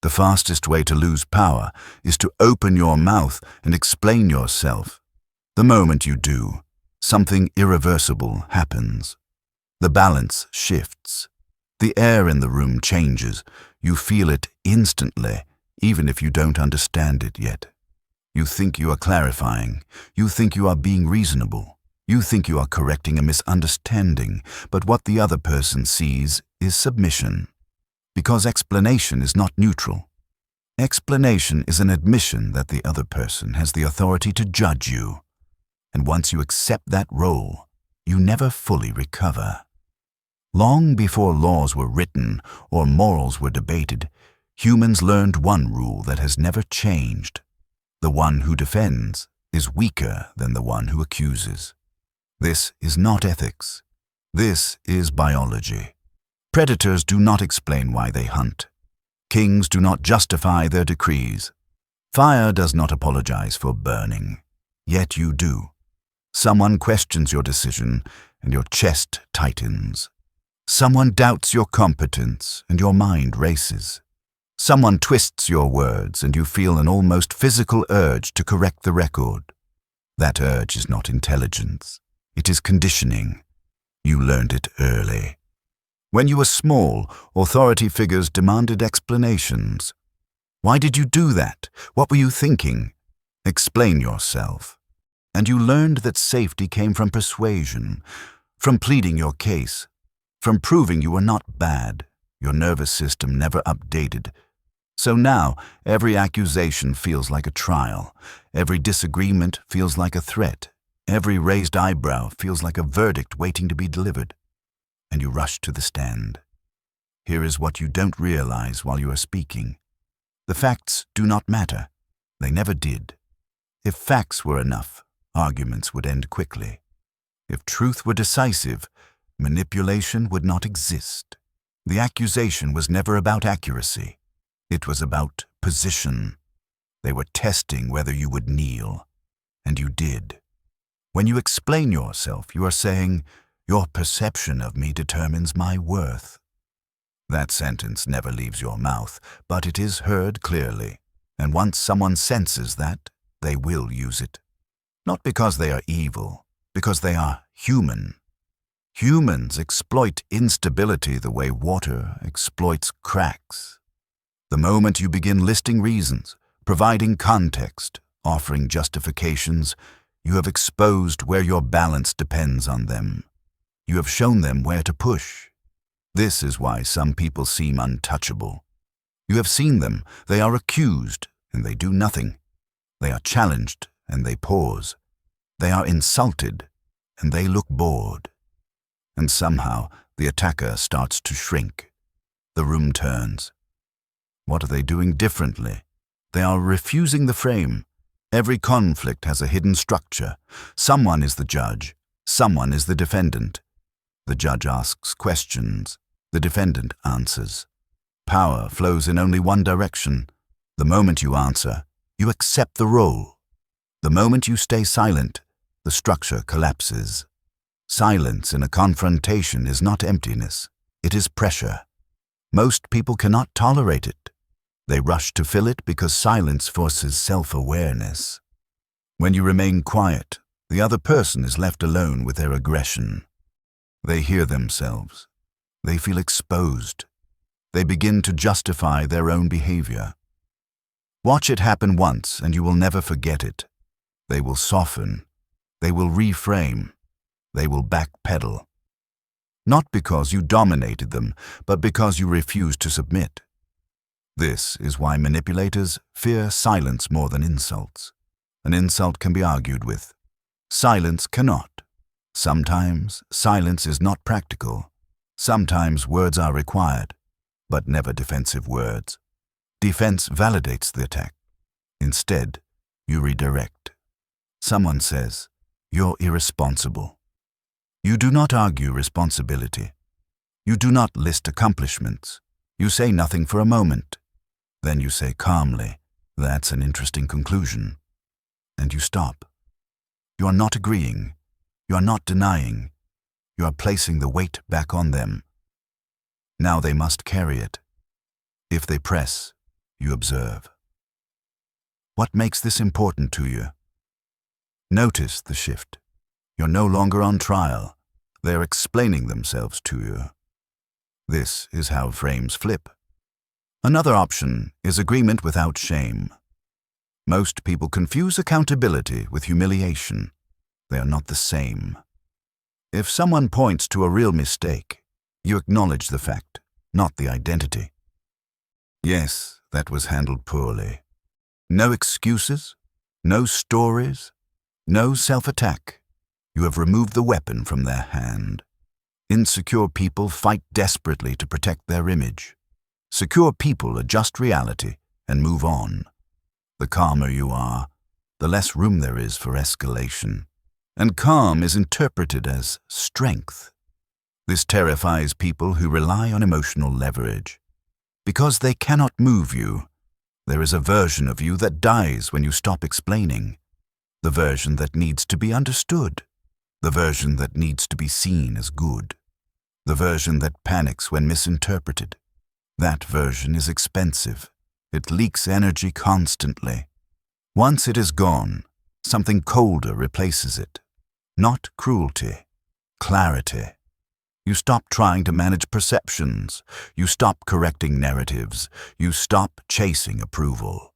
The fastest way to lose power is to open your mouth and explain yourself. The moment you do, something irreversible happens. The balance shifts. The air in the room changes. You feel it instantly, even if you don't understand it yet. You think you are clarifying. You think you are being reasonable. You think you are correcting a misunderstanding, but what the other person sees is submission. Because explanation is not neutral. Explanation is an admission that the other person has the authority to judge you. And once you accept that role, you never fully recover. Long before laws were written or morals were debated, humans learned one rule that has never changed. The one who defends is weaker than the one who accuses. This is not ethics. This is biology. Predators do not explain why they hunt. Kings do not justify their decrees. Fire does not apologize for burning. Yet you do. Someone questions your decision, and your chest tightens. Someone doubts your competence, and your mind races. Someone twists your words, and you feel an almost physical urge to correct the record. That urge is not intelligence. It is conditioning. You learned it early. When you were small, authority figures demanded explanations. Why did you do that? What were you thinking? Explain yourself. And you learned that safety came from persuasion, from pleading your case, from proving you were not bad, your nervous system never updated. So now, every accusation feels like a trial. Every disagreement feels like a threat. Every raised eyebrow feels like a verdict waiting to be delivered. And you rush to the stand. Here is what you don't realize while you are speaking. The facts do not matter. They never did. If facts were enough, arguments would end quickly. If truth were decisive, manipulation would not exist. The accusation was never about accuracy. It was about position. They were testing whether you would kneel. And you did. When you explain yourself, you are saying, "Your perception of me determines my worth." That sentence never leaves your mouth, but it is heard clearly. And once someone senses that, they will use it. Not because they are evil, because they are human. Humans exploit instability the way water exploits cracks. The moment you begin listing reasons, providing context, offering justifications, you have exposed where your balance depends on them. You have shown them where to push. This is why some people seem untouchable. You have seen them. They are accused, and they do nothing. They are challenged, and they pause. They are insulted, and they look bored. And somehow, the attacker starts to shrink. The room turns. What are they doing differently? They are refusing the frame. Every conflict has a hidden structure. Someone is the judge. Someone is the defendant. The judge asks questions. The defendant answers. Power flows in only one direction. The moment you answer, you accept the role. The moment you stay silent, the structure collapses. Silence in a confrontation is not emptiness. It is pressure. Most people cannot tolerate it. They rush to fill it because silence forces self-awareness. When you remain quiet, the other person is left alone with their aggression. They hear themselves. They feel exposed. They begin to justify their own behavior. Watch it happen once and you will never forget it. They will soften. They will reframe. They will backpedal. Not because you dominated them, but because you refused to submit. This is why manipulators fear silence more than insults. An insult can be argued with. Silence cannot. Sometimes silence is not practical. Sometimes words are required, but never defensive words. Defense validates the attack. Instead, you redirect. Someone says, "You're irresponsible." You do not argue responsibility. You do not list accomplishments. You say nothing for a moment. Then you say calmly, "That's an interesting conclusion." And you stop. You are not agreeing. You are not denying. You are placing the weight back on them. Now they must carry it. If they press, you observe. What makes this important to you? Notice the shift. You're no longer on trial. They're explaining themselves to you. This is how frames flip. Another option is agreement without shame. Most people confuse accountability with humiliation. They are not the same. If someone points to a real mistake, you acknowledge the fact, not the identity. Yes, that was handled poorly. No excuses, no stories, no self-attack. You have removed the weapon from their hand. Insecure people fight desperately to protect their image. Secure people adjust reality and move on. The calmer you are, the less room there is for escalation. And calm is interpreted as strength. This terrifies people who rely on emotional leverage. Because they cannot move you, there is a version of you that dies when you stop explaining. The version that needs to be understood. The version that needs to be seen as good. The version that panics when misinterpreted. That version is expensive. It leaks energy constantly. Once it is gone, something colder replaces it. Not cruelty, clarity. You stop trying to manage perceptions. You stop correcting narratives. You stop chasing approval.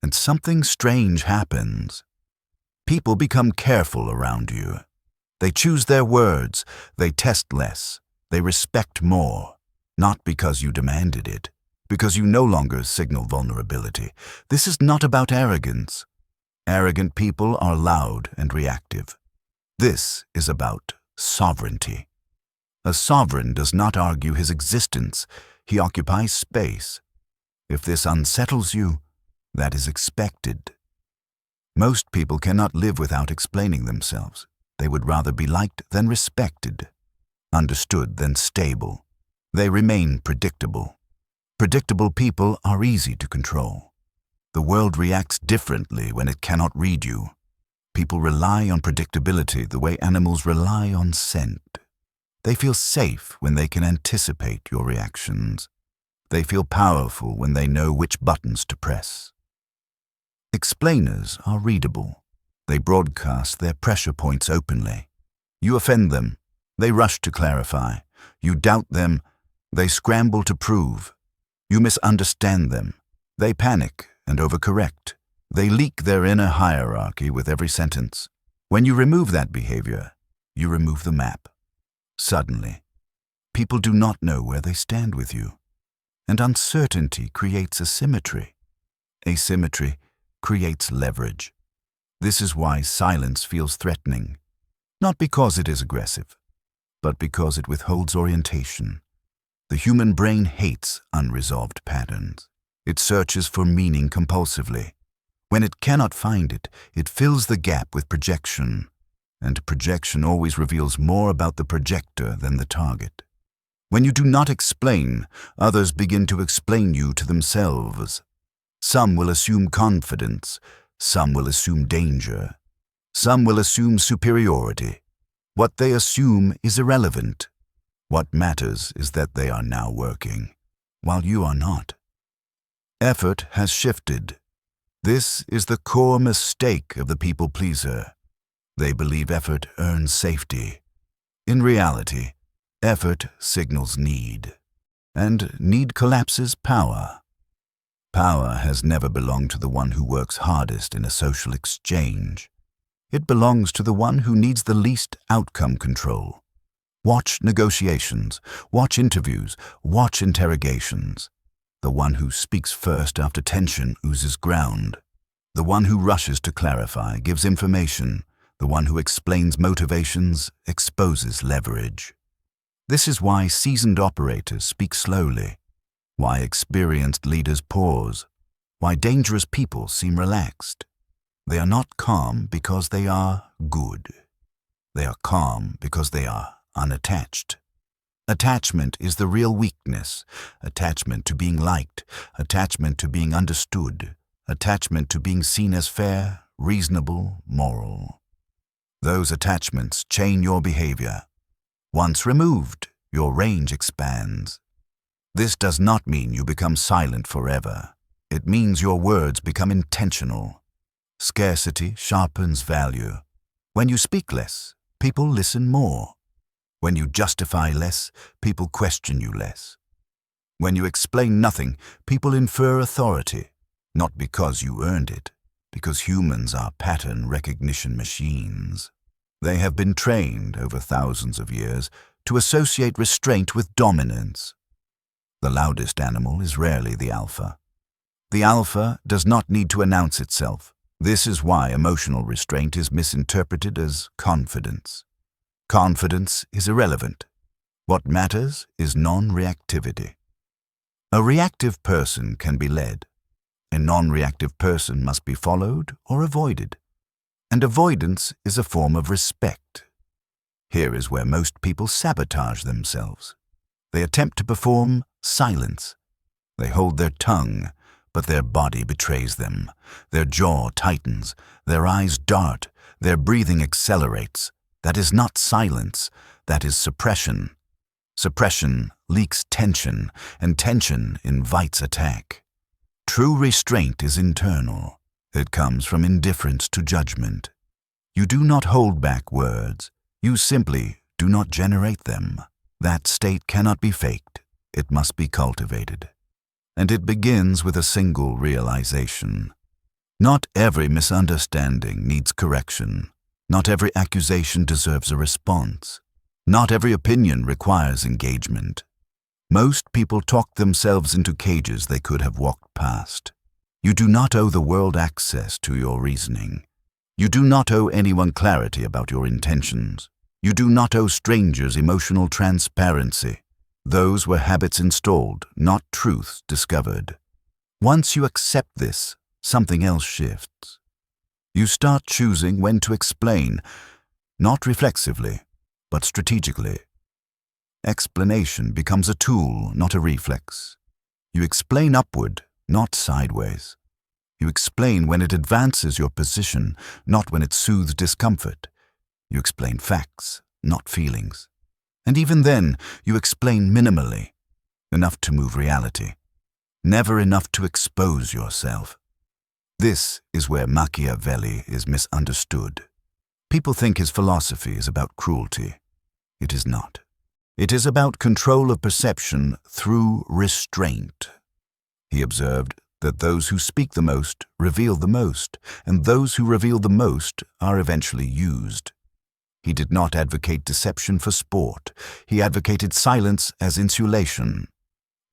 And something strange happens. People become careful around you. They choose their words. They test less. They respect more. Not because you demanded it, because you no longer signal vulnerability. This is not about arrogance. Arrogant people are loud and reactive. This is about sovereignty. A sovereign does not argue his existence. He occupies space. If this unsettles you, that is expected. Most people cannot live without explaining themselves. They would rather be liked than respected, understood than stable. They remain predictable. Predictable people are easy to control. The world reacts differently when it cannot read you. People rely on predictability the way animals rely on scent. They feel safe when they can anticipate your reactions. They feel powerful when they know which buttons to press. Explainers are readable. They broadcast their pressure points openly. You offend them. They rush to clarify. You doubt them. They scramble to prove. You misunderstand them. They panic and overcorrect. They leak their inner hierarchy with every sentence. When you remove that behavior, you remove the map. Suddenly, people do not know where they stand with you. And uncertainty creates asymmetry. Asymmetry creates leverage. This is why silence feels threatening. Not because it is aggressive, but because it withholds orientation. The human brain hates unresolved patterns. It searches for meaning compulsively. When it cannot find it, it fills the gap with projection. And projection always reveals more about the projector than the target. When you do not explain, others begin to explain you to themselves. Some will assume confidence. Some will assume danger. Some will assume superiority. What they assume is irrelevant. What matters is that they are now working, while you are not. Effort has shifted. This is the core mistake of the people-pleaser. They believe effort earns safety. In reality, effort signals need, and need collapses power. Power has never belonged to the one who works hardest in a social exchange. It belongs to the one who needs the least outcome control. Watch negotiations, watch interviews, watch interrogations. The one who speaks first after tension oozes ground. The one who rushes to clarify gives information. The one who explains motivations exposes leverage. This is why seasoned operators speak slowly, why experienced leaders pause, why dangerous people seem relaxed. They are not calm because they are good. They are calm because they are unattached. Attachment is the real weakness. Attachment to being liked, attachment to being understood, attachment to being seen as fair, reasonable, moral. Those attachments chain your behavior. Once removed, your range expands. This does not mean you become silent forever. It means your words become intentional. Scarcity sharpens value. When you speak less, people listen more. When you justify less, people question you less. When you explain nothing, people infer authority, not because you earned it, because humans are pattern recognition machines. They have been trained over thousands of years to associate restraint with dominance. The loudest animal is rarely the alpha. The alpha does not need to announce itself. This is why emotional restraint is misinterpreted as confidence. Confidence is irrelevant. What matters is non-reactivity. A reactive person can be led. A non-reactive person must be followed or avoided. And avoidance is a form of respect. Here is where most people sabotage themselves. They attempt to perform silence. They hold their tongue, but their body betrays them. Their jaw tightens, their eyes dart, their breathing accelerates. That is not silence, that is suppression. Suppression leaks tension, and tension invites attack. True restraint is internal. It comes from indifference to judgment. You do not hold back words. You simply do not generate them. That state cannot be faked. It must be cultivated. And it begins with a single realization. Not every misunderstanding needs correction. Not every accusation deserves a response. Not every opinion requires engagement. Most people talk themselves into cages they could have walked past. You do not owe the world access to your reasoning. You do not owe anyone clarity about your intentions. You do not owe strangers emotional transparency. Those were habits installed, not truths discovered. Once you accept this, something else shifts. You start choosing when to explain, not reflexively, but strategically. Explanation becomes a tool, not a reflex. You explain upward, not sideways. You explain when it advances your position, not when it soothes discomfort. You explain facts, not feelings. And even then, you explain minimally, enough to move reality, never enough to expose yourself. This is where Machiavelli is misunderstood. People think his philosophy is about cruelty. It is not. It is about control of perception through restraint. He observed that those who speak the most reveal the most, and those who reveal the most are eventually used. He did not advocate deception for sport. He advocated silence as insulation.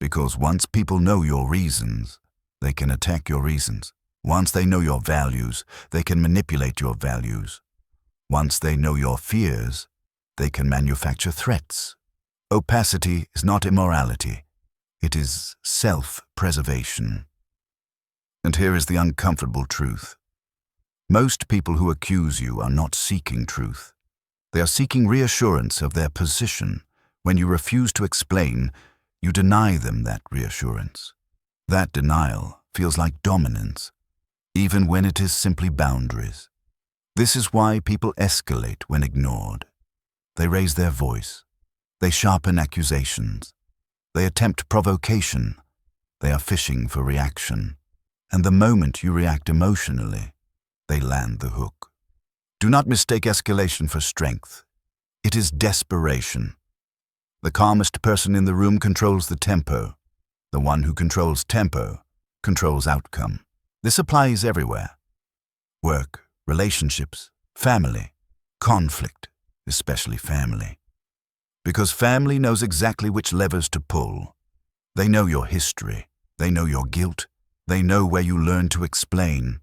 Because once people know your reasons, they can attack your reasons. Once they know your values, they can manipulate your values. Once they know your fears, they can manufacture threats. Opacity is not immorality. It is self-preservation. And here is the uncomfortable truth. Most people who accuse you are not seeking truth. They are seeking reassurance of their position. When you refuse to explain, you deny them that reassurance. That denial feels like dominance, even when it is simply boundaries. This is why people escalate when ignored. They raise their voice. They sharpen accusations. They attempt provocation. They are fishing for reaction. And the moment you react emotionally, they land the hook. Do not mistake escalation for strength. It is desperation. The calmest person in the room controls the tempo. The one who controls tempo controls outcome. This applies everywhere. Work, relationships, family, conflict, especially family. Because family knows exactly which levers to pull. They know your history. They know your guilt. They know where you learn to explain.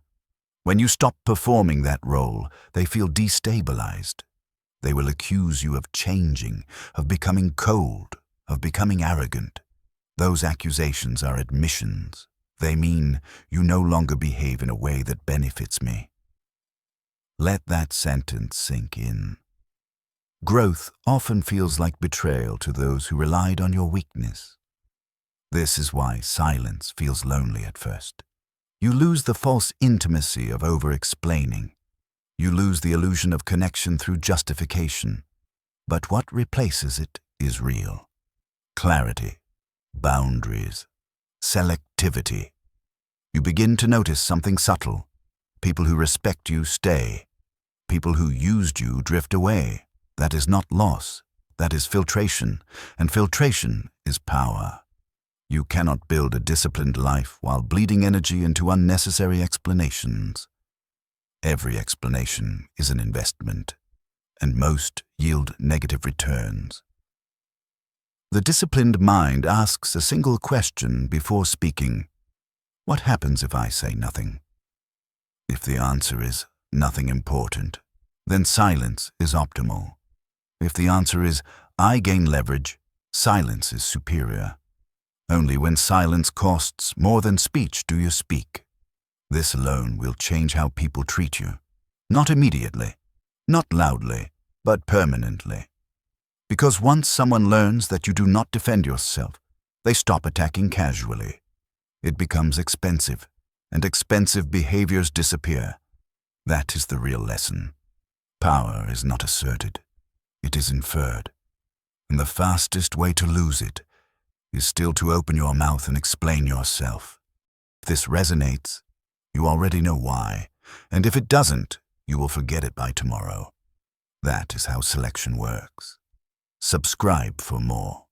When you stop performing that role, they feel destabilized. They will accuse you of changing, of becoming cold, of becoming arrogant. Those accusations are admissions. They mean you no longer behave in a way that benefits me. Let that sentence sink in. Growth often feels like betrayal to those who relied on your weakness. This is why silence feels lonely at first. You lose the false intimacy of over-explaining. You lose the illusion of connection through justification. But what replaces it is real. Clarity, boundaries, selectivity. You begin to notice something subtle. People who respect you stay. People who used you drift away. That is not loss. That is filtration, and filtration is power. You cannot build a disciplined life while bleeding energy into unnecessary explanations. Every explanation is an investment, and most yield negative returns. The disciplined mind asks a single question before speaking. What happens if I say nothing? If the answer is nothing important, then silence is optimal. If the answer is I gain leverage, silence is superior. Only when silence costs more than speech do you speak. This alone will change how people treat you. Not immediately, not loudly, but permanently. Because once someone learns that you do not defend yourself, they stop attacking casually. It becomes expensive, and expensive behaviors disappear. That is the real lesson. Power is not asserted. It is inferred. And the fastest way to lose it is still to open your mouth and explain yourself. If this resonates, you already know why, and if it doesn't, you will forget it by tomorrow. That is how selection works. Subscribe for more.